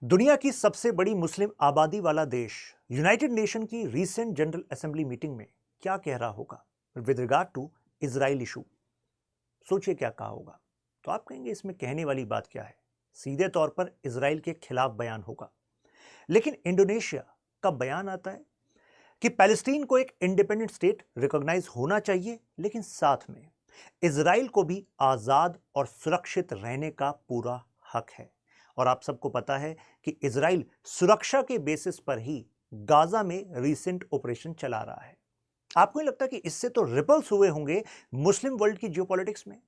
दुनिया की सबसे बड़ी मुस्लिम आबादी वाला देश यूनाइटेड नेशन की रीसेंट जनरल असेंबली मीटिंग में क्या कह रहा होगा with regard to Israel issue. सोचिए क्या कहा होगा। तो आप कहेंगे इसमें कहने वाली बात क्या है। सीधे तौर पर इजराइल के खिलाफ बयान होगा, लेकिन इंडोनेशिया का बयान आता है कि पैलेस्टीन को एक इंडिपेंडेंट स्टेट रिकॉग्नाइज होना चाहिए, लेकिन साथ में इजराइल को भी आजाद और सुरक्षित रहने का पूरा हक है। और आप सबको पता है कि इजराइल सुरक्षा के बेसिस पर ही गाजा में रीसेंट ऑपरेशन चला रहा है। आपको नहीं लगता कि इससे तो रिपल्स हुए होंगे मुस्लिम वर्ल्ड की जियोपॉलिटिक्स में?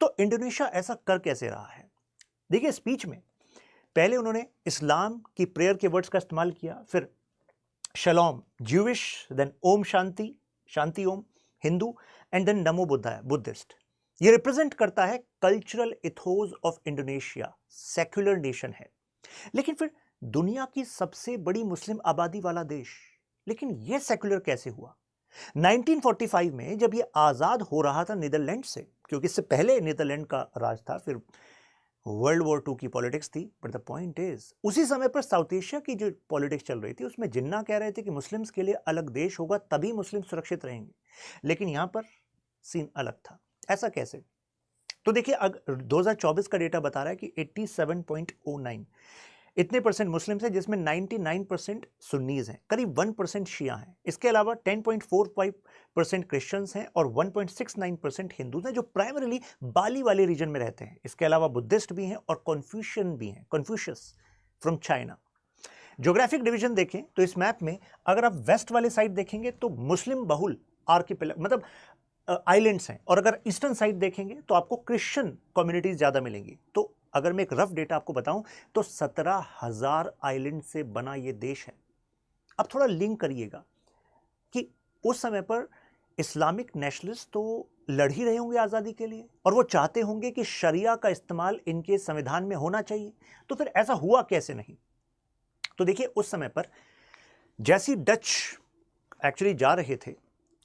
तो इंडोनेशिया ऐसा कर कैसे रहा है? देखिए, स्पीच में पहले उन्होंने इस्लाम की प्रेयर के वर्ड्स का इस्तेमाल किया, फिर शलोम Jewish, then Om Shanti, Shanti Om Hindu, and then नमो बुद्धाय बुद्धिस्ट। ये रिप्रेजेंट करता है cultural ethos of Indonesia, secular nation है, लेकिन फिर दुनिया की सबसे बड़ी मुस्लिम आबादी वाला देश, लेकिन ये सेक्युलर कैसे हुआ? 1945 में जब ये आजाद हो रहा था नीदरलैंड से, क्योंकि इससे पहले नीदरलैंड का राज था, फिर वर्ल्ड वॉर 2 की पॉलिटिक्स थी, बट द पॉइंट इज उसी समय पर साउथ एशिया की जो पॉलिटिक्स चल रही थी उसमें जिन्ना कह रहे थे कि मुस्लिम्स के लिए अलग देश होगा तभी मुस्लिम सुरक्षित रहेंगे, लेकिन यहां पर सीन अलग था। ऐसा कैसे? तो देखिए, 2024 का डेटा बता रहा है कि 87.09 इतने परसेंट मुस्लिम्स हैं, जिसमें 99% सुन्नीज हैं, करीब 1% शिया हैं। इसके अलावा 10.45% क्रिश्चियंस हैं और 1.69% हिंदूज हैं, जो प्राइमरीली बाली वाले रीजन में रहते हैं। इसके अलावा बुद्धिस्ट भी हैं और कॉन्फ्यूशियन भी हैं, Confucius from China. Geographic division देखें तो इस मैप में अगर आप वेस्ट वाले साइड देखेंगे तो मुस्लिम बहुल आर्किपेलागो मतलब आइलैंड्स हैं, और अगर ईस्टर्न साइड देखेंगे तो आपको क्रिश्चियन कम्युनिटीज ज्यादा मिलेंगी। तो अगर मैं एक रफ डेटा आपको बताऊं तो 17,000 आइलैंड से बना यह देश है। अब थोड़ा लिंक करिएगा कि उस समय पर इस्लामिक नेशनलिस्ट तो लड़ ही रहे होंगे आजादी के लिए, और वो चाहते होंगे कि शरिया का इस्तेमाल इनके संविधान में होना चाहिए। तो फिर ऐसा हुआ कैसे नहीं? तो देखिए, उस समय पर जैसी डच एक्चुअली जा रहे थे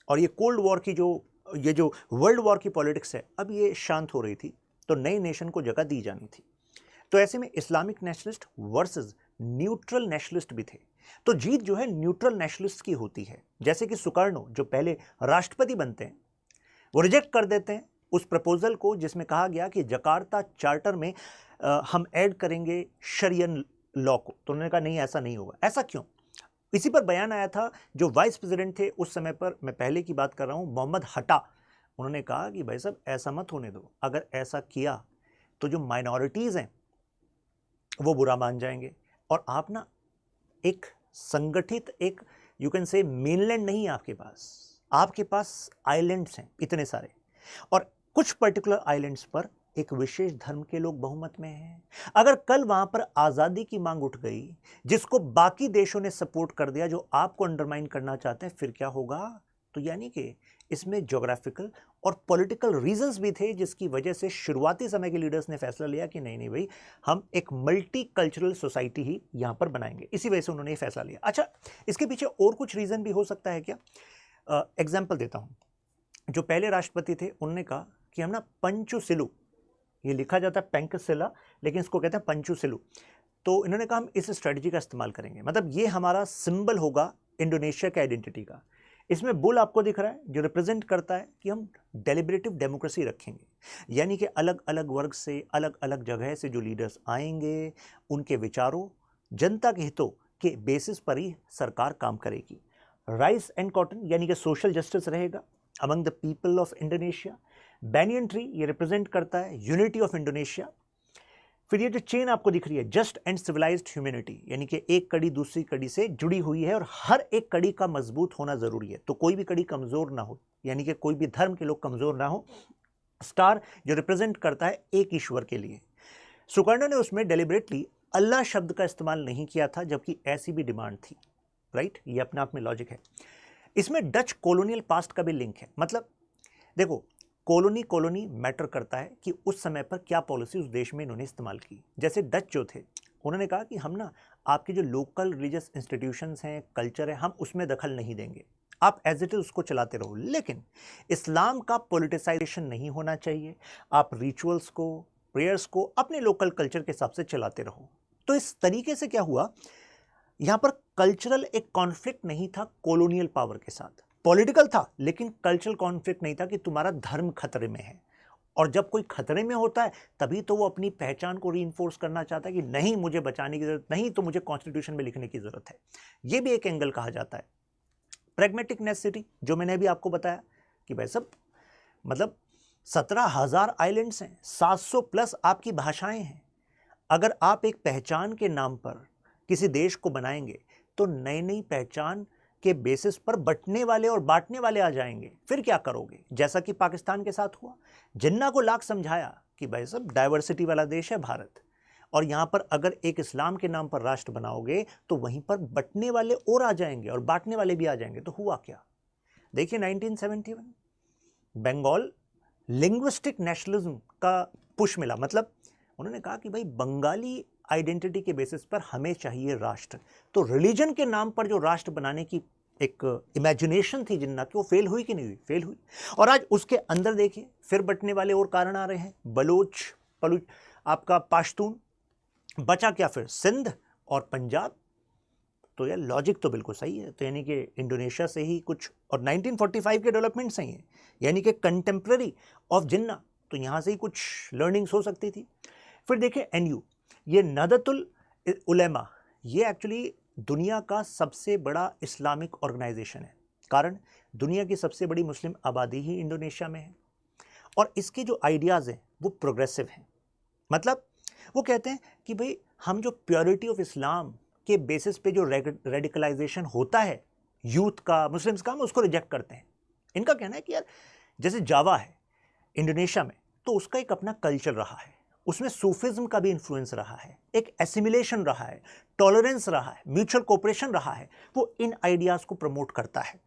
और ये कोल्ड वॉर की जो वर्ल्ड वॉर की पॉलिटिक्स है, अब ये शांत हो रही थी, तो नई नेशन को जगह दी जानी थी। तो ऐसे में Islamic nationalist versus neutral nationalist भी थे। तो जीत जो है न्यूट्रल नेशनलिस्ट की होती है। जैसे कि सुकार्नो जो पहले राष्ट्रपति बनते हैं, वो रिजेक्ट कर देते हैं उस प्रपोजल को जिसमें कहा गया कि जकार्ता चार्टर में हम ऐड करेंगे शरियन लॉ को। तो उन्होंने कहा नहीं, ऐसा नहीं होगा। ऐसा क्यों? इसी पर बयान आया था। जो वाइस प्रेसिडेंट थे उस समय पर, मैं पहले की बात कर रहा हूं, मोहम्मद हट्टा, उन्होंने कहा कि भाई साहब ऐसा मत होने दो, अगर ऐसा किया तो जो माइनॉरिटीज हैं वो बुरा मान जाएंगे, और आप ना एक संगठित, एक यू कैन से मेनलैंड नहीं है आपके पास आइलैंड्स हैं इतने सारे, और कुछ पर्टिकुलर आइलैंड्स पर एक विशेष धर्म के लोग बहुमत में हैं। अगर कल वहां पर आजादी की मांग उठ गई जिसको बाकी देशों ने सपोर्ट कर दिया, जो आपको अंडरमाइन करना चाहते हैं, फिर क्या होगा? तो यानी कि इसमें ज्योग्राफिकल और पॉलिटिकल रीजंस भी थे, जिसकी वजह से शुरुआती समय के लीडर्स ने फैसला लिया कि नहीं नहीं भाई, हम एक मल्टी कल्चरल सोसाइटी ही यहां पर बनाएंगे। इसी वजह से उन्होंने ये फैसला लिया। अच्छा, इसके पीछे और कुछ रीजन भी हो सकता है क्या? एग्जाम्पल देता हूं। जो पहले राष्ट्रपति थे उन्होंने कहा कि हम ना पंचुसिलु, ये लिखा जाता है पेंकसिला लेकिन इसको कहते हैं पंचुसिलु, तो इन्होंने कहा हम इस स्ट्रेटजी का इस्तेमाल करेंगे, मतलब ये हमारा सिंबल होगा इंडोनेशिया के आइडेंटिटी का। इसमें बुल आपको दिख रहा है जो रिप्रेजेंट करता है कि हम डेलिब्रेटिव डेमोक्रेसी रखेंगे, यानी कि अलग अलग वर्ग से, अलग अलग जगह से जो लीडर्स आएंगे, उनके विचारों, जनता के हितों के बेसिस पर ही सरकार काम करेगी। राइस एंड कॉटन यानी कि सोशल जस्टिस रहेगा among the people of Indonesia. Banyan tree ये रिप्रेजेंट करता है यूनिटी ऑफ इंडोनेशिया। फिर ये जो चेन आपको दिख रही है, जस्ट एंड सिविलाइज्ड ह्यूमैनिटी, यानी कि एक कड़ी दूसरी कड़ी से जुड़ी हुई है और हर एक कड़ी का मजबूत होना जरूरी है, तो कोई भी कड़ी कमजोर ना हो, यानी कि कोई भी धर्म के लोग कमजोर ना हो। स्टार जो रिप्रेजेंट करता है एक ईश्वर के लिए। सुकर्णो ने उसमें डेलिबरेटली अल्लाह शब्द का इस्तेमाल नहीं किया था, जबकि ऐसी भी डिमांड थी। राइट, ये अपने आप में लॉजिक है। इसमें डच कॉलोनियल पास्ट का भी लिंक है। मतलब देखो, कॉलोनी मैटर करता है कि उस समय पर क्या पॉलिसी उस देश में इन्होंने इस्तेमाल की। जैसे डच जो थे, उन्होंने कहा कि हम ना आपके जो लोकल रिलीजियस इंस्टीट्यूशंस हैं, कल्चर है, हम उसमें दखल नहीं देंगे, आप एज इट इज उसको चलाते रहो, लेकिन इस्लाम का पॉलिटिसाइजेशन नहीं होना चाहिए। आप रिचुअल्स को, प्रेयर्स को अपने लोकल कल्चर के हिसाब से चलाते रहो। तो इस तरीके से क्या हुआ, यहां पर कल्चरल एक कॉन्फ्लिक्ट नहीं था कॉलोनियल पावर के साथ, पॉलिटिकल था लेकिन कल्चरल कॉन्फ्लिक्ट नहीं था कि तुम्हारा धर्म खतरे में है। और जब कोई खतरे में होता है तभी तो वो अपनी पहचान को रीइंफोर्स करना चाहता है कि नहीं, मुझे बचाने की जरूरत नहीं, तो मुझे कॉन्स्टिट्यूशन में लिखने की जरूरत है। ये भी एक एंगल कहा जाता है। प्रैग्मेटिक नेसेसिटी, जो मैंने अभी आपको बताया कि भाई सब मतलब 17,000 आइलैंड्स हैं, 700 प्लस आपकी भाषाएं हैं। अगर आप एक पहचान के नाम पर किसी देश को बनाएंगे तो नई नई पहचान के बेसिस पर बंटने वाले और बांटने वाले आ जाएंगे। फिर क्या करोगे? जैसा कि पाकिस्तान के साथ हुआ, जिन्ना को लाख समझाया कि भाई सब डाइवर्सिटी वाला देश है भारत, और यहां पर अगर एक इस्लाम के नाम पर राष्ट्र बनाओगे तो वहीं पर बंटने वाले और आ जाएंगे और बांटने वाले भी आ जाएंगे। तो हुआ क्या? देखिए 1971 बंगाल लिंग्विस्टिक नेशनलिज्म का पुश मिला। मतलब उन्होंने कहा कि भाई बंगाली आइडेंटिटी के बेसिस पर हमें चाहिए राष्ट्र। तो रिलीजन के नाम पर जो राष्ट्र बनाने की एक इमेजिनेशन थी जिन्ना की, वो फेल हुई कि नहीं हुई? फेल हुई। और आज उसके अंदर देखिए फिर बंटने वाले और कारण आ रहे हैं, बलूच, आपका पश्तून, बचा क्या फिर? सिंध और पंजाब। तो यार लॉजिक तो बिल्कुल सही है। तो यानी कि इंडोनेशिया से ही कुछ, और 1945 के डेवलपमेंट सही है, यानी कि कंटेम्प्रेरी ऑफ जिन्ना, तो यहाँ से ही कुछ लर्निंग्स हो सकती थी। फिर देखिए NU, ये नदतुल उलेमा, ये एक्चुअली दुनिया का सबसे बड़ा इस्लामिक ऑर्गेनाइजेशन है। कारण दुनिया की सबसे बड़ी मुस्लिम आबादी ही इंडोनेशिया में है, और इसके जो आइडियाज़ हैं वो प्रोग्रेसिव हैं। मतलब वो कहते हैं कि भाई हम जो प्योरिटी ऑफ इस्लाम के बेसिस पे जो रेडिकलाइजेशन होता है यूथ का, मुस्लिम्स का, हम उसको रिजेक्ट करते हैं। इनका कहना है कि यार जैसे जावा है इंडोनेशिया में, तो उसका एक अपना कल्चर रहा है, उसमें सूफिज्म का भी इन्फ्लुएंस रहा है, एक एसिमिलेशन रहा है, टॉलरेंस रहा है, म्यूचुअल कोऑपरेशन रहा है। वो इन आइडियाज़ को प्रमोट करता है।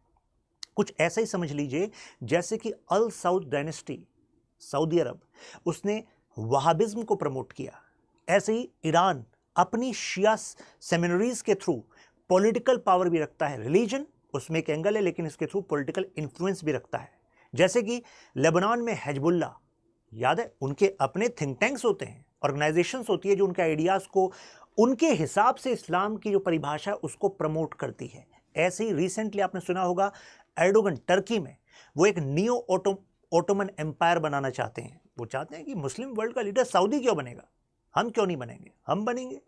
कुछ ऐसा ही समझ लीजिए जैसे कि अल सऊद डायनेस्टी, सऊदी अरब, उसने वहाबिज्म को प्रमोट किया। ऐसे ही ईरान अपनी शिया सेमिनरीज के थ्रू पॉलिटिकल पावर भी रखता है। रिलीजन उसमें एक एंगल है लेकिन इसके थ्रू पॉलिटिकल इन्फ्लुएंस भी रखता है। जैसे कि लेबनान में हिजबुल्लाह, याद है, उनके अपने थिंक टैंक्स होते हैं, ऑर्गेनाइजेशंस होती है जो उनके आइडियाज़ को उनके हिसाब से इस्लाम की जो परिभाषा है उसको प्रमोट करती है। ऐसे ही रिसेंटली आपने सुना होगा एर्डोगन टर्की में, वो एक नियो ओटोमन एम्पायर बनाना चाहते हैं। वो चाहते हैं कि मुस्लिम वर्ल्ड का लीडर सऊदी क्यों बनेगा, हम क्यों नहीं बनेंगे, हम बनेंगे।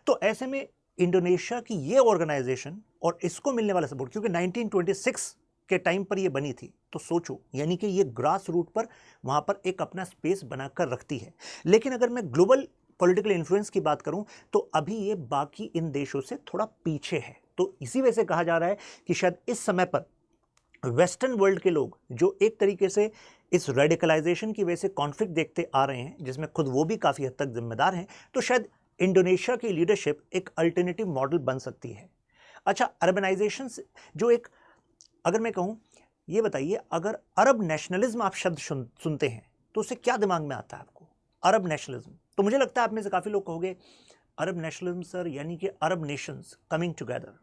तो ऐसे में इंडोनेशिया की ये ऑर्गेनाइजेशन और इसको मिलने वाला सपोर्ट, क्योंकि 1926 के टाइम पर ये बनी थी, तो सोचो यानी कि ये ग्रास रूट पर वहां पर एक अपना स्पेस बनाकर रखती है। लेकिन अगर मैं ग्लोबल पॉलिटिकल इन्फ्लुएंस की बात करूं तो अभी ये बाकी इन देशों से थोड़ा पीछे है। तो इसी वजह से कहा जा रहा है कि शायद इस समय पर वेस्टर्न वर्ल्ड के लोग जो एक तरीके से इस रेडिकलाइजेशन की वजह से कॉन्फ्लिक्ट देखते आ रहे हैं, जिसमें खुद वो भी काफ़ी हद तक जिम्मेदार हैं, तो शायद इंडोनेशिया की लीडरशिप एक अल्टरनेटिव मॉडल बन सकती है। अच्छा, अर्बनाइजेशन जो एक, अगर मैं कहूँ, ये बताइए, अगर अरब नेशनलिज्म आप शब्द सुनते हैं तो उससे क्या दिमाग में आता है आपको? अरब नेशनलिज्म, तो मुझे लगता है आप में से काफ़ी लोग कहोगे अरब नेशनलिज्म सर यानी कि अरब नेशंस कमिंग टुगेदर,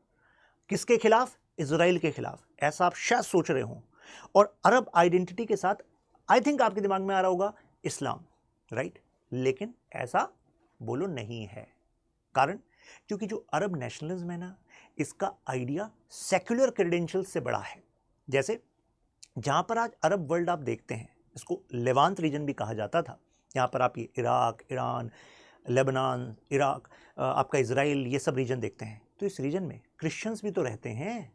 किसके खिलाफ? इजराइल के खिलाफ, ऐसा आप शायद सोच रहे हो। और अरब आइडेंटिटी के साथ आई थिंक आपके दिमाग में आ रहा होगा इस्लाम, राइट? लेकिन ऐसा बोलो नहीं है। कारण क्योंकि जो अरब नेशनलिज्म है ना, इसका आइडिया सेक्युलर क्रेडेंशियल से बड़ा है। जैसे जहां पर आज अरब वर्ल्ड आप देखते हैं, इसको लेवांत रीजन भी कहा जाता था, यहाँ पर आप ये इराक, ईरान, लेबनान, इराक, आपका इजराइल, ये सब रीजन देखते हैं, तो इस रीजन में क्रिश्चियंस भी तो रहते हैं।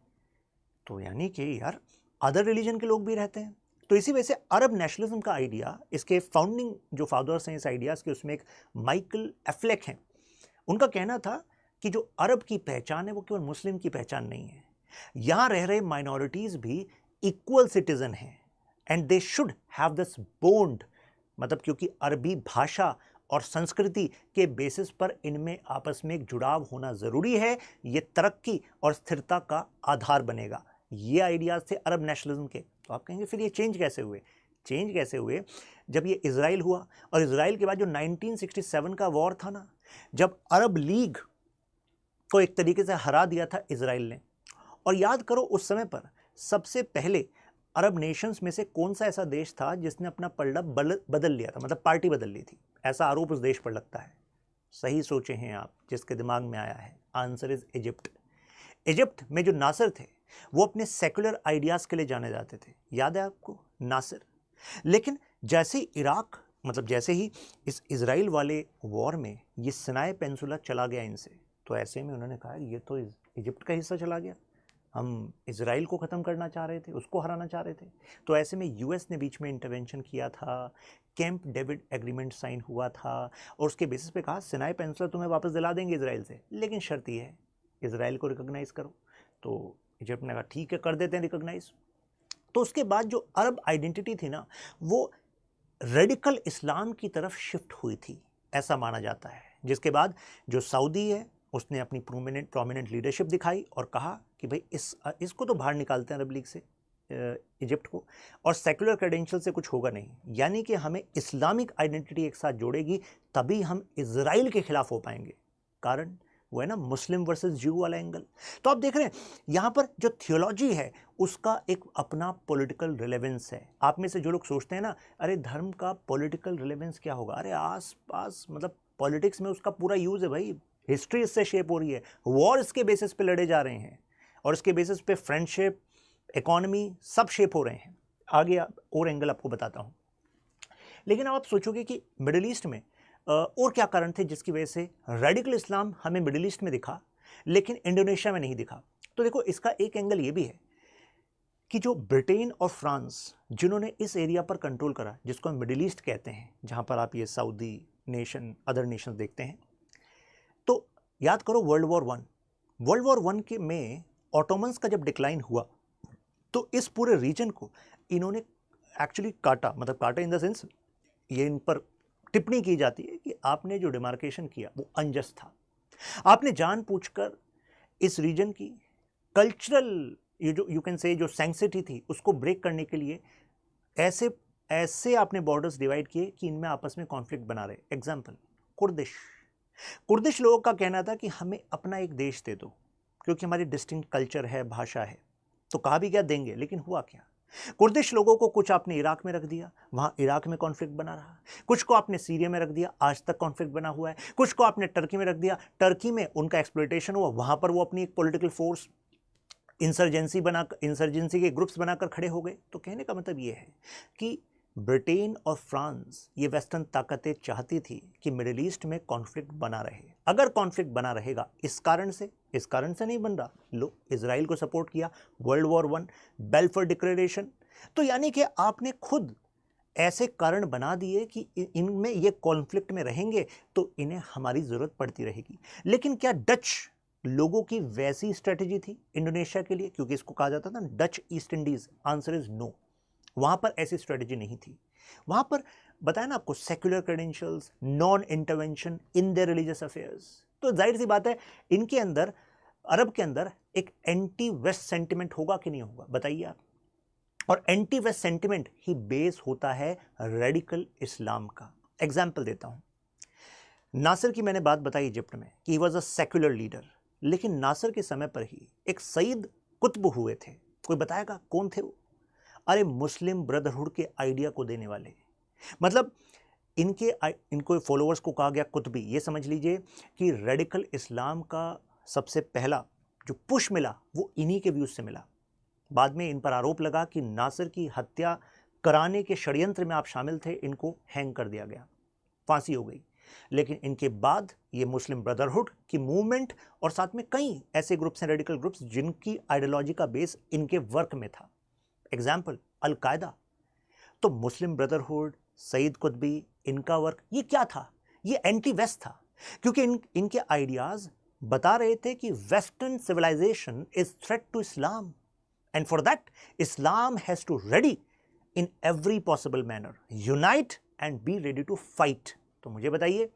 तो यानी कि यार अदर रिलीजन के लोग भी रहते हैं। तो इसी वजह से अरब नेशनलिज्म का आइडिया, इसके फाउंडिंग जो फादर्स हैं इस आइडियाज़ के, उसमें एक माइकल एफ्लेक हैं। उनका कहना था कि जो अरब की पहचान है वो केवल मुस्लिम की पहचान नहीं है, यहाँ रह रहे माइनॉरिटीज़ भी इक्वल सिटीजन हैं and they should have this bond. मतलब क्योंकि अरबी भाषा और संस्कृति के बेसिस पर इनमें आपस में एक जुड़ाव होना ज़रूरी है, ये तरक्की और स्थिरता का आधार बनेगा। ये आइडियाज़ थे अरब नेशनलिज्म के। तो आप कहेंगे फिर ये चेंज कैसे हुए? चेंज कैसे हुए? जब ये इजराइल हुआ, और इजराइल के बाद जो 1967 का वॉर था ना, जब अरब लीग को एक तरीके से हरा दिया था इजराइल ने। और याद करो उस समय पर सबसे पहले अरब नेशंस में से कौन सा ऐसा देश था जिसने अपना पलड़ा बदल लिया था, मतलब पार्टी बदल ली थी, ऐसा आरोप उस देश पर लगता है? सही सोचे हैं आप, जिसके दिमाग में आया है। Answer is Egypt. इजिप्ट में जो नासिर थे वो अपने सेकुलर आइडियाज़ के लिए जाने जाते थे, याद है आपको नासिर। लेकिन जैसे ही इराक मतलब जैसे ही इस इजराइल वाले वॉर में ये सिनाई पेंसुला चला गया इनसे, तो ऐसे में उन्होंने कहा ये तो इजिप्ट का हिस्सा चला गया, हम इजराइल को ख़त्म करना चाह रहे थे, उसको हराना चाह रहे थे। तो ऐसे में यूएस ने बीच में इंटरवेंशन किया था, कैंप डेविड एग्रीमेंट साइन हुआ था और उसके बेसिस पे कहा सिनाई पेंसुला तुम्हें वापस दिला देंगे इजराइल से, लेकिन शर्त ये है इजराइल को रिकॉग्नाइज़ करो। तो इजिप्ट ने कहा ठीक है कर देते हैं रिकॉग्नाइज। तो उसके बाद जो अरब आइडेंटिटी थी ना वो रेडिकल इस्लाम की तरफ शिफ्ट हुई थी, ऐसा माना जाता है। जिसके बाद जो सऊदी है उसने अपनी प्रोमिनेंट लीडरशिप दिखाई और कहा कि भाई इसको तो बाहर निकालते हैं अरब लीग से, इजिप्ट को, और सेकुलर क्रेडेंशियल से कुछ होगा नहीं, यानी कि हमें इस्लामिक आइडेंटिटी एक साथ जोड़ेगी तभी हम इजराइल के खिलाफ हो पाएंगे। कारण वो है ना मुस्लिम वर्सेस ज्यू वाला एंगल। तो आप देख रहे हैं यहाँ पर जो थियोलॉजी है उसका एक अपना पॉलिटिकल रिलेवेंस है। आप में से जो लोग सोचते हैं ना अरे धर्म का पॉलिटिकल रिलेवेंस क्या होगा, अरे आस पास मतलब पॉलिटिक्स में उसका पूरा यूज है भाई, हिस्ट्री इससे शेप हो रही है, वॉर इसके बेसिस पे लड़े जा रहे हैं और इसके बेसिस पे फ्रेंडशिप, इकोनॉमी सब शेप हो रहे हैं। आगे और एंगल आपको बताता हूँ। लेकिन अब आप सोचोगे कि मिडिल ईस्ट में और क्या कारण थे जिसकी वजह से रेडिकल इस्लाम हमें मिडिल ईस्ट में दिखा लेकिन इंडोनेशिया में नहीं दिखा। तो देखो इसका एक एंगल ये भी है कि जो ब्रिटेन और फ्रांस जिन्होंने इस एरिया पर कंट्रोल करा जिसको हम मिडिल ईस्ट कहते हैं, जहाँ पर आप ये सऊदी नेशन अदर नेशन देखते हैं, तो याद करो वर्ल्ड वॉर वन के में ऑटोमन्स का जब डिक्लाइन हुआ तो इस पूरे रीजन को इन्होंने एक्चुअली काटा, मतलब काटा इन द सेंस ये इन पर टिप्पणी की जाती है कि आपने जो डिमार्केशन किया वो अनजस्ट था, आपने जानबूझकर इस रीजन की कल्चरल ये जो यू कैन से जो सैंक्टिटी थी उसको ब्रेक करने के लिए ऐसे आपने बॉर्डर्स डिवाइड किए कि इनमें आपस में कॉन्फ्लिक्ट बना रहे। एग्जाम्पल कुर्दिश लोगों का कहना था कि हमें अपना एक देश दे दो क्योंकि हमारी डिस्टिंक्ट कल्चर है, भाषा है। तो कहा भी क्या देंगे, लेकिन हुआ क्या, कुर्दिश लोगों को कुछ आपने इराक में रख दिया, वहां इराक में कॉन्फ्लिक्ट बना रहा, कुछ को आपने सीरिया में रख दिया, आज तक कॉन्फ्लिक्ट बना हुआ है, कुछ को आपने टर्की में रख दिया, टर्की में उनका एक्सप्लॉयटेशन हुआ, वहां पर वो अपनी एक पॉलिटिकल फोर्स इंसर्जेंसी के ग्रुप्स बनाकर खड़े हो गए। तो कहने का मतलब ये है कि ब्रिटेन और फ्रांस ये वेस्टर्न ताकतें चाहती थी कि मिडिल ईस्ट में कॉन्फ्लिक्ट बना रहे। अगर कॉन्फ्लिक्ट बना रहेगा इस कारण से नहीं बन रहा, लो इजराइल को सपोर्ट किया, world war one, Balfour declaration, तो यानी कि आपने खुद ऐसे कारण बना दिए कि इनमें ये कॉन्फ्लिक्ट में रहेंगे तो इन्हें हमारी ज़रूरत पड़ती रहेगी। लेकिन क्या डच लोगों की वैसी स्ट्रेटेजी थी इंडोनेशिया के लिए, क्योंकि इसको कहा जाता था Dutch East Indies, answer is no, वहां पर ऐसी स्ट्रेटेजी नहीं थी। वहां पर बताया ना आपको secular credentials, non intervention in the religious affairs. तो जाहिर सी बात है इनके अंदर, अरब के अंदर एक एंटी वेस्ट सेंटिमेंट होगा कि नहीं होगा, बताइए आप। और एंटी वेस्ट सेंटिमेंट ही बेस होता है रेडिकल इस्लाम का। एग्जाम्पल देता हूं, नासिर की मैंने बात बताई इजिप्ट में कि he was a secular leader, लेकिन नासिर के समय पर ही एक सईद कुतुब हुए थे, कोई बताएगा कौन थे वो? अरे मुस्लिम ब्रदरहुड के आइडिया को देने वाले, मतलब इनको फॉलोअर्स को कहा गया कुतुबी। ये समझ लीजिए कि रेडिकल इस्लाम का सबसे पहला जो पुश मिला वो इन्हीं के व्यूज से मिला। बाद में इन पर आरोप लगा कि नासिर की हत्या कराने के षड्यंत्र में आप शामिल थे, इनको हैंग कर दिया गया, फांसी हो गई। लेकिन इनके बाद ये मुस्लिम ब्रदरहुड की मूवमेंट और साथ में कई ऐसे ग्रुप्स हैं, रेडिकल ग्रुप्स, जिनकी आइडियोलॉजी का बेस इनके वर्क में था। Example al Qaeda. तो मुस्लिम ब्रदरहुड, सईद कुतुबी, इनका वर्क ये क्या था, ये एंटी वेस्ट था, क्योंकि इनके आइडियाज बता रहे थे कि western civilisation is threat to Islam and for that Islam has to ready in every possible manner, unite and be ready to fight. तो मुझे बताइए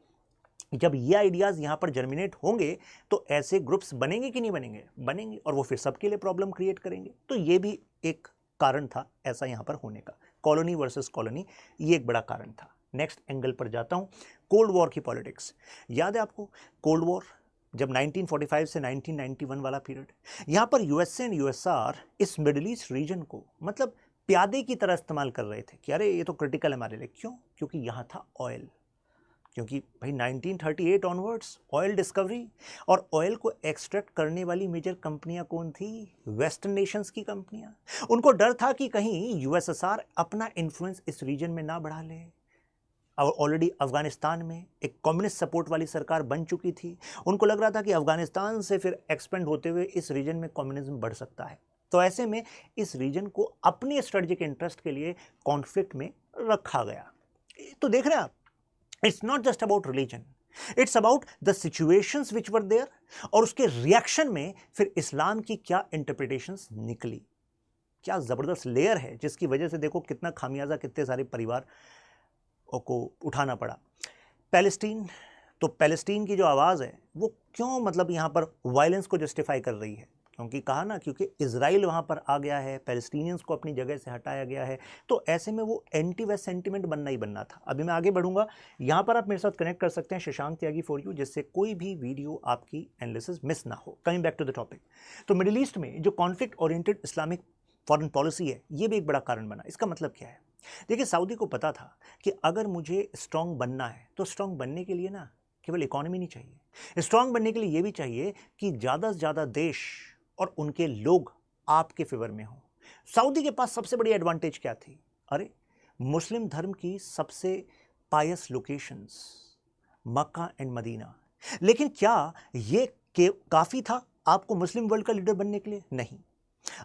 जब ये आइडियाज यहां पर जर्मिनेट होंगे तो ऐसे ग्रुप्स बनेंगे कि नहीं बनेंगे? बनेंगे, और वो फिर सबके लिए प्रॉब्लम क्रिएट करेंगे। तो ये भी एक कारण था ऐसा यहां पर होने का, कॉलोनी वर्सेस कॉलोनी, ये एक बड़ा कारण था। नेक्स्ट एंगल पर जाता हूं, कोल्ड वॉर की पॉलिटिक्स। याद है आपको कोल्ड वॉर, जब 1945 से 1991 वाला पीरियड, यहां पर यूएसए एंड यूएसआर इस मिडिल ईस्ट रीजन को मतलब प्यादे की तरह इस्तेमाल कर रहे थे कि अरे ये तो क्रिटिकल है हमारे लिए। क्यों? क्योंकि यहां था ऑयल। क्योंकि भाई 1938 ऑनवर्ड्स ऑयल डिस्कवरी, और ऑयल को एक्सट्रैक्ट करने वाली मेजर कंपनियां कौन थी? वेस्टर्न नेशंस की कंपनियां। उनको डर था कि कहीं यूएसएसआर अपना इन्फ्लुएंस इस रीजन में ना बढ़ा ले, और ऑलरेडी अफगानिस्तान में एक कम्युनिस्ट सपोर्ट वाली सरकार बन चुकी थी। उनको लग रहा था कि अफगानिस्तान से फिर एक्सपेंड होते हुए इस रीजन में कम्युनिज्म बढ़ सकता है। तो ऐसे में इस रीजन को अपने स्ट्रेटेजिक इंटरेस्ट के लिए कॉन्फ्लिक्ट में रखा गया। तो देख रहे हैं आप, it's not just about religion, it's about the situations which were there, और उसके रिएक्शन में फिर इस्लाम की क्या इंटरप्रिटेशंस निकली। क्या जबरदस्त लेयर है, जिसकी वजह से देखो कितना खामियाजा कितने सारे परिवार को उठाना पड़ा। पैलेस्टीन, तो पैलेस्टीन की जो आवाज़ है वो क्यों मतलब यहाँ पर वायलेंस को जस्टिफाई कर रही है? क्योंकि कहा ना, क्योंकि इजराइल वहाँ पर आ गया है, पैलेस्टीनियंस को अपनी जगह से हटाया गया है, तो ऐसे में वो एंटी वेस्ट सेंटिमेंट बनना ही बनना था। अभी मैं आगे बढ़ूंगा, यहाँ पर आप मेरे साथ कनेक्ट कर सकते हैं शशांक त्यागी फॉर यू, जिससे कोई भी वीडियो आपकी एनालिसिस मिस ना हो। Coming back to the topic, तो मिडिल ईस्ट में जो conflict oriented Islamic foreign policy है, ये भी एक बड़ा कारण बना। इसका मतलब क्या है? देखिए, सऊदी को पता था कि अगर मुझे स्ट्रांग बनना है तो स्ट्रांग बनने के लिए ना केवल इकोनॉमी नहीं चाहिए, स्ट्रांग बनने के लिए ये भी चाहिए कि ज़्यादा से ज़्यादा देश और उनके लोग आपके फेवर में हों। सऊदी के पास सबसे बड़ी एडवांटेज क्या थी? अरे, मुस्लिम धर्म की सबसे पायस लोकेशंस मक्का एंड मदीना। लेकिन क्या ये काफ़ी था आपको मुस्लिम वर्ल्ड का लीडर बनने के लिए? नहीं।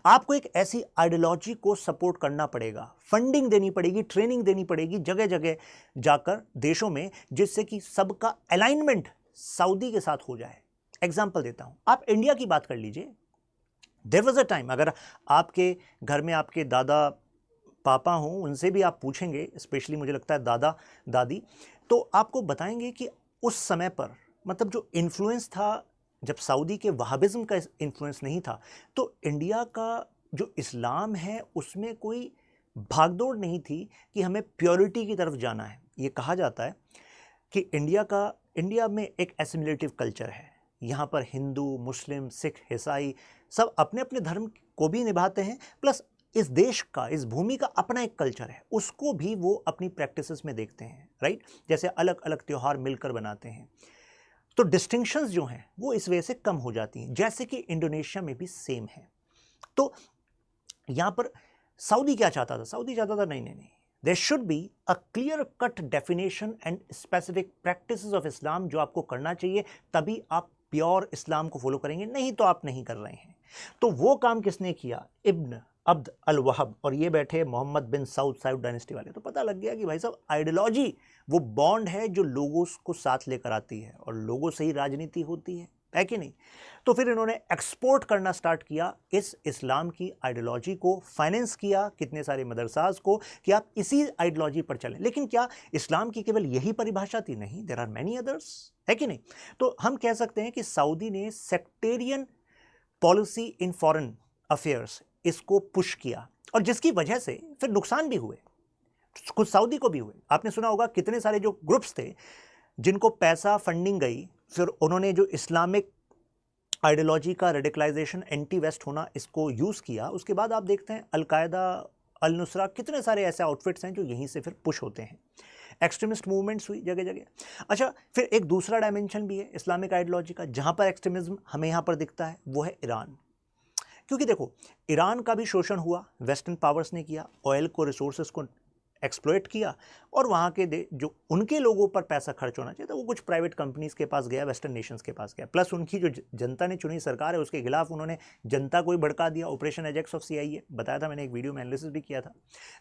आपको एक ऐसी आइडियोलॉजी को सपोर्ट करना पड़ेगा, फंडिंग देनी पड़ेगी, ट्रेनिंग देनी पड़ेगी जगह जगह जाकर देशों में, जिससे कि सबका अलाइनमेंट सऊदी के साथ हो जाए। एग्जांपल देता हूं, आप इंडिया की बात कर लीजिए। देयर वाज अ टाइम, अगर आपके घर में आपके दादा पापा हों, उनसे भी आप पूछेंगे, स्पेशली मुझे लगता है दादा दादी, तो आपको बताएंगे कि उस समय पर मतलब जो इन्फ्लुएंस था, जब सऊदी के वहाबिज्म का इन्फ्लुएंस नहीं था, तो इंडिया का जो इस्लाम है उसमें कोई भागदौड़ नहीं थी कि हमें प्योरिटी की तरफ जाना है। ये कहा जाता है कि इंडिया में एक एसिमिलेटिव कल्चर है। यहाँ पर हिंदू, मुस्लिम, सिख, ईसाई सब अपने अपने धर्म को भी निभाते हैं, प्लस इस देश का, इस भूमि का अपना एक कल्चर है, उसको भी वो अपनी प्रैक्टिसेस में देखते हैं, राइट? जैसे अलग अलग त्योहार मिलकर बनाते हैं, तो डिस्टिंक्शंस जो हैं वो इस वजह से कम हो जाती हैं, जैसे कि इंडोनेशिया में भी सेम है। तो यहाँ पर सऊदी क्या चाहता था? सऊदी चाहता था नहीं, there should be a clear cut definition and specific practices of Islam जो आपको करना चाहिए, तभी आप प्योर इस्लाम को फॉलो करेंगे, नहीं तो आप नहीं कर रहे हैं। तो वो काम किसने किया? इब्न अब्द अल वहब, और ये बैठे मोहम्मद बिन सऊद डायनेस्टी वाले। तो पता लग गया कि भाई साहब, आइडियोलॉजी वो बॉन्ड है जो लोगों को साथ लेकर आती है, और लोगों से ही राजनीति होती है कि नहीं? तो फिर इन्होंने एक्सपोर्ट करना स्टार्ट किया इस इस्लाम की आइडियोलॉजी को, फाइनेंस किया कितने सारे मदरसाज को कि आप इसी आइडियोलॉजी पर चलें। लेकिन क्या इस्लाम की केवल यही परिभाषा थी? नहीं, देयर आर मैनी अदर्स, है कि नहीं? तो हम कह सकते हैं कि सऊदी ने sectarian policy in foreign affairs इसको पुश किया, और जिसकी वजह से फिर नुकसान भी हुए, कुछ सऊदी को भी हुए। आपने सुना होगा कितने सारे जो ग्रुप्स थे जिनको पैसा फंडिंग गई, फिर उन्होंने जो इस्लामिक आइडियोलॉजी का रेडिकलाइजेशन, एंटी वेस्ट होना, इसको यूज़ किया। उसके बाद आप देखते हैं अलकायदा, अल नुसरा, कितने सारे ऐसे आउटफिट्स हैं जो यहीं से फिर पुश होते हैं। एक्सट्रीमिस्ट मूवमेंट्स हुई जगह जगह। अच्छा, फिर एक दूसरा डायमेंशन भी है इस्लामिक आइडियोलॉजी का, जहाँ पर एक्सट्रीमिज्म हमें यहाँ पर दिखता है, वो है ईरान। क्योंकि देखो, ईरान का भी शोषण हुआ, वेस्टर्न पावर्स ने किया, ऑयल को, रिसोर्सेज को एक्सप्लॉइट किया, और वहाँ के जो उनके लोगों पर पैसा खर्च होना चाहिए था वो कुछ प्राइवेट कंपनीज के पास गया, वेस्टर्न नेशंस के पास गया। प्लस उनकी जो जनता ने चुनी सरकार है उसके खिलाफ उन्होंने जनता को ही भड़का दिया। ऑपरेशन एजेक्स ऑफ CIA बताया था मैंने, एक वीडियो में एनालिसिस भी किया था।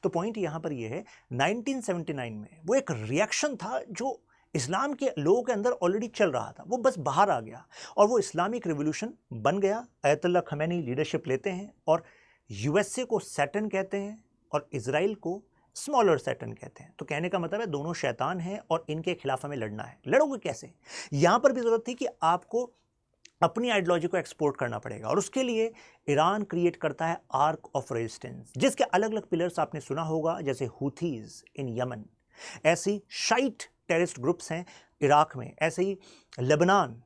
तो पॉइंट यहाँ पर ये है, 1979 में वो एक रिएक्शन था जो इस्लाम के लोगों के अंदर ऑलरेडी चल रहा था, वो बस बाहर आ गया और वो इस्लामिक रिवोल्यूशन बन गया। अयतुल्ला खमैनी लीडरशिप लेते हैं, और USA को सैटन कहते हैं और इजराइल को स्मॉलर सैटन कहते हैं। तो कहने का मतलब है दोनों शैतान हैं और इनके खिलाफ हमें लड़ना है। लड़ोगे कैसे? यहां पर भी जरूरत थी कि आपको अपनी आइडियोलॉजी को एक्सपोर्ट करना पड़ेगा, और उसके लिए ईरान क्रिएट करता है आर्क ऑफ रेजिस्टेंस, जिसके अलग अलग पिलर्स आपने सुना होगा, जैसे हुथीज इन यमन, ऐसी शाइट टेररिस्ट ग्रुप्स हैं इराक में, ऐसे ही लेबनान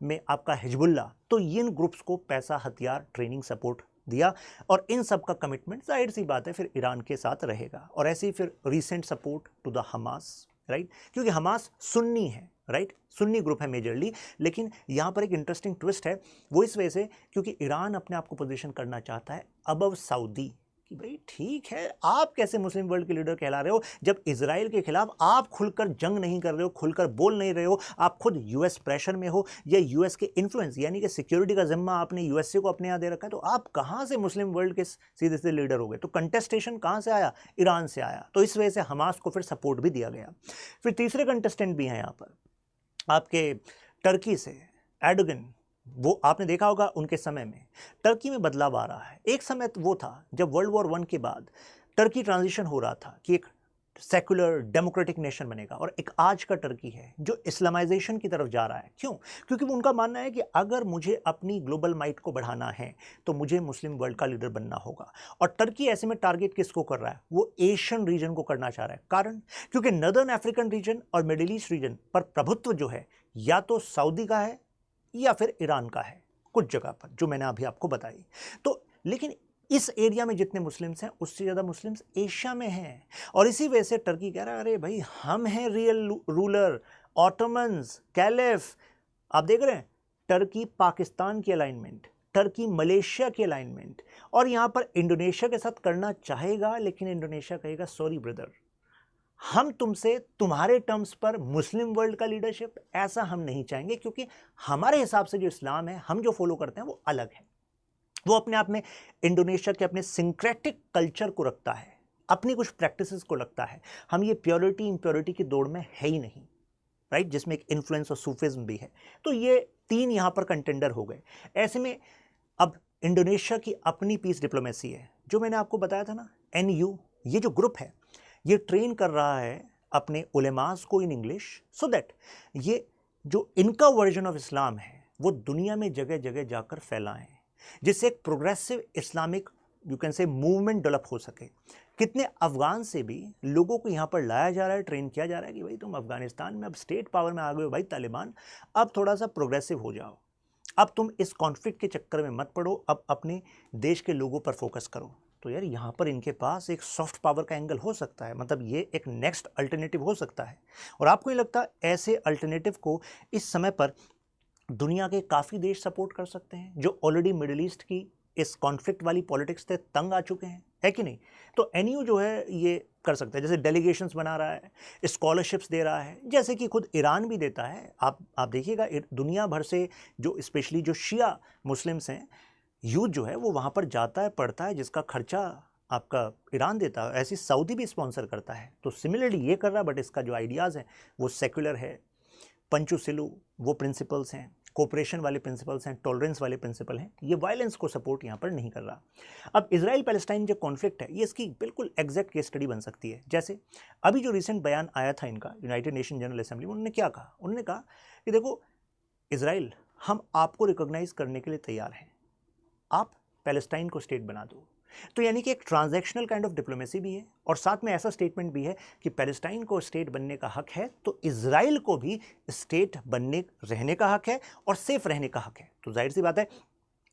में आपका हिजबुल्ला। तो इन ग्रुप्स को पैसा, हथियार, ट्रेनिंग, सपोर्ट दिया, और इन सब का कमिटमेंट जाहिर सी बात है फिर ईरान के साथ रहेगा। और ऐसे ही फिर recent support to the Hamas, right, क्योंकि हमास सुन्नी है, राइट, सुन्नी ग्रुप है मेजरली। लेकिन यहाँ पर एक इंटरेस्टिंग ट्विस्ट है, वो इस वजह से क्योंकि ईरान अपने आप को पोजीशन करना चाहता है अबव सऊदी, कि भाई ठीक है, आप कैसे मुस्लिम वर्ल्ड के लीडर कहला रहे हो जब इजराइल के खिलाफ आप खुलकर जंग नहीं कर रहे हो, खुलकर बोल नहीं रहे हो, आप खुद यूएस प्रेशर में हो, या यूएस के इन्फ्लुएंस यानी कि सिक्योरिटी का जिम्मा आपने यूएसए को अपने यहाँ दे रखा है, तो आप कहाँ से मुस्लिम वर्ल्ड के सीधे सीधे लीडर हो गए? तो कंटेस्टेशन कहाँ से आया? ईरान से आया। तो इस वजह से हमास को फिर सपोर्ट भी दिया गया। फिर तीसरे कंटेस्टेंट भी हैं यहाँ पर आपके टर्की से, एर्डोगन। वो आपने देखा होगा उनके समय में टर्की में बदलाव आ रहा है। एक समय तो वो था जब वर्ल्ड वॉर 1 के बाद टर्की ट्रांजिशन हो रहा था कि एक सेकुलर डेमोक्रेटिक नेशन बनेगा, और एक आज का टर्की है जो इस्लामाइजेशन की तरफ जा रहा है। क्यों? क्योंकि उनका मानना है कि अगर मुझे अपनी ग्लोबल माइट को बढ़ाना है तो मुझे मुस्लिम वर्ल्ड का लीडर बनना होगा। और टर्की ऐसे में टारगेट किसको कर रहा है? वो एशियन रीजन को करना चाह रहा है। कारण, क्योंकि नदर्न अफ्रीकन रीजन और मिडिल ईस्ट रीजन पर प्रभुत्व जो है या तो सऊदी का है या फिर ईरान का है, कुछ जगह पर जो मैंने अभी आपको बताई। तो लेकिन इस एरिया में जितने मुस्लिम्स हैं उससे ज़्यादा मुस्लिम्स एशिया में हैं, और इसी वजह से टर्की कह रहा है अरे भाई हम हैं रियल रूलर, ऑटोमन्स, कैलिफ। आप देख रहे हैं टर्की पाकिस्तान की अलाइनमेंट, टर्की मलेशिया की अलाइनमेंट, और यहाँ पर इंडोनेशिया के साथ करना चाहेगा, लेकिन इंडोनेशिया कहेगा सॉरी ब्रदर, हम तुमसे तुम्हारे टर्म्स पर मुस्लिम वर्ल्ड का लीडरशिप ऐसा हम नहीं चाहेंगे, क्योंकि हमारे हिसाब से जो इस्लाम है हम जो फॉलो करते हैं वो अलग है। वो अपने आप में इंडोनेशिया के अपने सिंक्रेटिक कल्चर को रखता है, अपनी कुछ प्रैक्टिसेस को रखता है। हम ये प्योरिटी इम्प्योरिटी की दौड़ में है ही नहीं, राइट, जिसमें एक इन्फ्लुएंस और सूफिज्म भी है। तो ये 3 यहाँ पर कंटेंडर हो गए। ऐसे में अब इंडोनेशिया की अपनी पीस डिप्लोमेसी है, जो मैंने आपको बताया था ना, NU, ये जो ग्रुप है ये ट्रेन कर रहा है अपने उलेमास को इन इंग्लिश, सो दैट ये जो इनका वर्जन ऑफ इस्लाम है वो दुनिया में जगह जगह जाकर फैलाएं, जिससे एक progressive Islamic you can say movement develop हो सके। कितने अफगान से भी लोगों को यहाँ पर लाया जा रहा है, ट्रेन किया जा रहा है कि भाई तुम अफगानिस्तान में अब स्टेट पावर में आ गए हो भाई तालिबान, अब थोड़ा सा प्रोग्रेसिव हो जाओ, अब तुम इस कॉन्फ्लिक्ट के चक्कर में मत पड़ो, अब अपने देश के लोगों पर फोकस करो। तो यार यहाँ पर इनके पास एक सॉफ्ट पावर का एंगल हो सकता है, मतलब ये एक नेक्स्ट अल्टरनेटिव हो सकता है। और आपको नहीं लगता ऐसे अल्टरनेटिव को इस समय पर दुनिया के काफ़ी देश सपोर्ट कर सकते हैं, जो ऑलरेडी मिडिल ईस्ट की इस कॉन्फ्लिक्ट वाली पॉलिटिक्स से तंग आ चुके हैं, है कि नहीं? तो NU जो है ये कर सकता है, जैसे डेलीगेशंस बना रहा है, स्कॉलरशिप्स दे रहा है, जैसे कि खुद ईरान भी देता है। आप देखिएगा दुनिया भर से जो स्पेशली जो शिया मुस्लिम्स हैं, यूथ जो है वो वहाँ पर जाता है, पढ़ता है, जिसका खर्चा आपका ईरान देता है, ऐसी सऊदी भी स्पॉन्सर करता है। तो सिमिलरली ये कर रहा है, बट इसका जो आइडियाज़ हैं वो सेक्युलर है, पंचुसिलु वो प्रिंसिपल्स हैं, कोऑपरेशन वाले प्रिंसिपल्स हैं, टॉलरेंस वाले प्रिंसिपल हैं, ये वायलेंस को सपोर्ट यहाँ पर नहीं कर रहा। अब इजराइल पैलेस्टाइन जो कॉन्फ्लिक्ट है ये इसकी बिल्कुल एग्जैक्ट केस स्टडी बन सकती है। जैसे अभी जो रिसेंट बयान आया था इनका यूनाइटेड नेशन जनरल असेंबली में, उन्होंने क्या कहा? उन्होंने कहा कि देखो इजराइल, हम आपको रिकॉग्नाइज करने के लिए तैयार हैं, आप पैलेस्टाइन को स्टेट बना दो। तो यानी कि एक ट्रांजैक्शनल काइंड ऑफ डिप्लोमेसी भी है, और साथ में ऐसा स्टेटमेंट भी है कि पैलेस्टाइन को स्टेट बनने का हक है, तो इजराइल को भी स्टेट बनने रहने का हक है और सेफ रहने का हक है। तो जाहिर सी बात है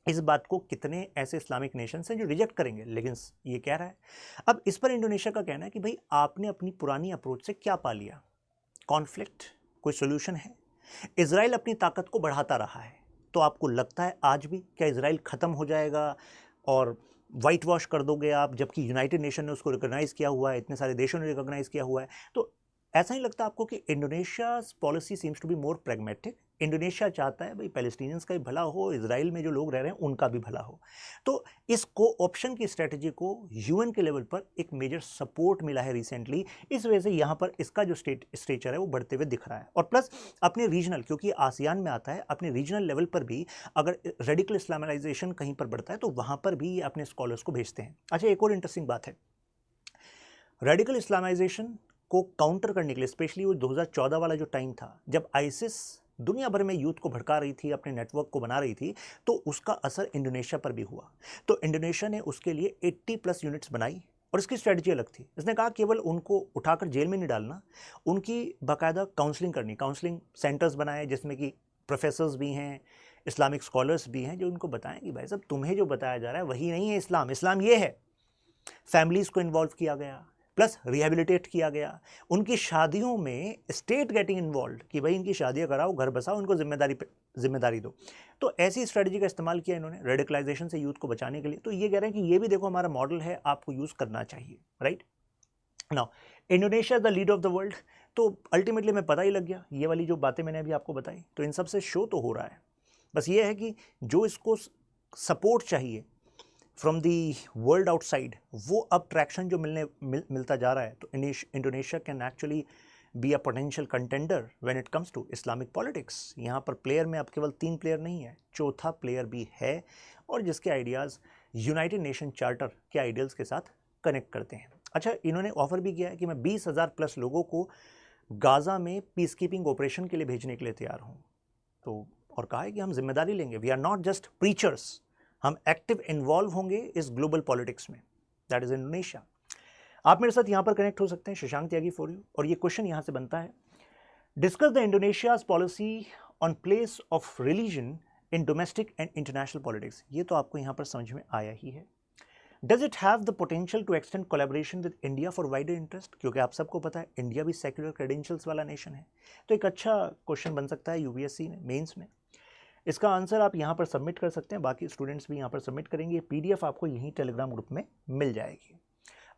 इस बात को कितने ऐसे इस्लामिक नेशंस हैं जो रिजेक्ट करेंगे, लेकिन ये कह रहा है। अब इस पर इंडोनेशिया का कहना है कि भाई आपने अपनी पुरानी अप्रोच से क्या पा लिया? कॉन्फ्लिक्ट, कोई सोल्यूशन है? इजराइल अपनी ताकत को बढ़ाता रहा है, तो आपको लगता है आज भी क्या इजराइल ख़त्म हो जाएगा और वाइट वॉश कर दोगे आप, जबकि यूनाइटेड नेशन ने उसको रिकॉग्नाइज़ किया हुआ है, इतने सारे देशों ने रिकॉग्नाइज़ किया हुआ है? तो ऐसा नहीं लगता आपको कि Indonesia's policy seems to be more pragmatic? Indonesia चाहता है भाई पैलेस्टीनियंस का भी भला हो, इजराइल में जो लोग रह रहे हैं उनका भी भला हो। तो इस को-ऑप्शन की स्ट्रेटजी को UN के लेवल पर एक मेजर सपोर्ट मिला है रिसेंटली, इस वजह से यहाँ पर इसका जो स्टेचर है वो बढ़ते हुए दिख रहा है। और प्लस अपने रीजनल, क्योंकि आसियान में आता है, अपने रीजनल लेवल पर भी अगर रेडिकल इस्लामाइजेशन कहीं पर बढ़ता है तो वहाँ पर भी ये अपने स्कॉलर्स को भेजते हैं। अच्छा, एक और इंटरेस्टिंग बात है, रेडिकल इस्लामाइजेशन को काउंटर करने के लिए, स्पेशली वो 2014 वाला जो टाइम था जब आईसिस दुनिया भर में यूथ को भड़का रही थी, अपने नेटवर्क को बना रही थी, तो उसका असर इंडोनेशिया पर भी हुआ। तो इंडोनेशिया ने उसके लिए 80+ यूनिट्स बनाई और इसकी स्ट्रेटजी अलग थी। इसने कहा केवल उनको उठाकर जेल में नहीं डालना, उनकी बाकायदा काउंसलिंग करनी, काउंसलिंग सेंटर्स बनाए जिसमें कि प्रोफेसर्स भी हैं, इस्लामिक स्कॉलर्स भी हैं, जो उनको बताएं कि भाई साहब तुम्हें जो बताया जा रहा है वही नहीं है इस्लाम, इस्लाम ये है। फैमिलीज़ को इन्वॉल्व किया गया, प्लस रिहेबिलिटेट किया गया। उनकी शादियों में स्टेट गेटिंग इन्वॉल्व कि भाई इनकी शादियां कराओ, घर बसाओ, इनको जिम्मेदारी दो। तो ऐसी स्ट्रेटजी का इस्तेमाल किया इन्होंने रेडिकलाइजेशन से यूथ को बचाने के लिए। तो ये कह रहे हैं कि ये भी देखो हमारा मॉडल है, आपको यूज करना चाहिए, right. Now Indonesia the leader of the world, तो अल्टीमेटली मैं पता ही लग गया, ये वाली जो बातें मैंने अभी आपको बताई, तो इन सब से शो तो हो रहा है। बस ये है कि जो इसको सपोर्ट चाहिए फ्रॉम दी वर्ल्ड आउटसाइड, वो अब ट्रैक्शन जो मिलता जा रहा है, तो Indonesia can actually be a potential contender when it comes to Islamic politics. यहाँ पर प्लेयर में अब केवल 3 प्लेयर नहीं है, चौथा प्लेयर भी है, और जिसके आइडियाज़ यूनाइटेड नेशन चार्टर के आइडियल्स के साथ कनेक्ट करते हैं। अच्छा, इन्होंने ऑफर भी किया है कि मैं 20,000 प्लस लोगों को गाज़ा में पीस कीपिंग ऑपरेशन के लिए भेजने के लिए तैयार हूँ। तो और कहा है कि हम जिम्मेदारी लेंगे, we are not just preachers, हम एक्टिव इन्वॉल्व होंगे इस ग्लोबल पॉलिटिक्स में। That is Indonesia. आप मेरे साथ यहां पर कनेक्ट हो सकते हैं, शशांक त्यागी फॉर यू। और ये क्वेश्चन यहां से बनता है, discuss the इंडोनेशियाज policy on place of religion in domestic and international politics. ये तो आपको यहां पर समझ में आया ही है। Does it have the potential to extend collaboration with India for wider interest, क्योंकि आप सबको पता है इंडिया भी सेक्युलर क्रेडेंशियल्स वाला नेशन है। तो एक अच्छा क्वेश्चन बन सकता है यूपीएससी में, मेंस में। इसका आंसर आप यहाँ पर सबमिट कर सकते हैं, बाकी स्टूडेंट्स भी यहाँ पर सबमिट करेंगे। पीडीएफ आपको यहीं टेलीग्राम ग्रुप में मिल जाएगी।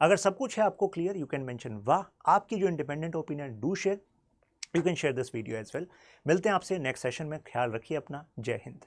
अगर सब कुछ है आपको क्लियर, यू कैन मेंशन वाह। आपकी जो independent opinion, do share, you can share this video as well. मिलते हैं आपसे नेक्स्ट सेशन में, ख्याल रखिए अपना। जय हिंद।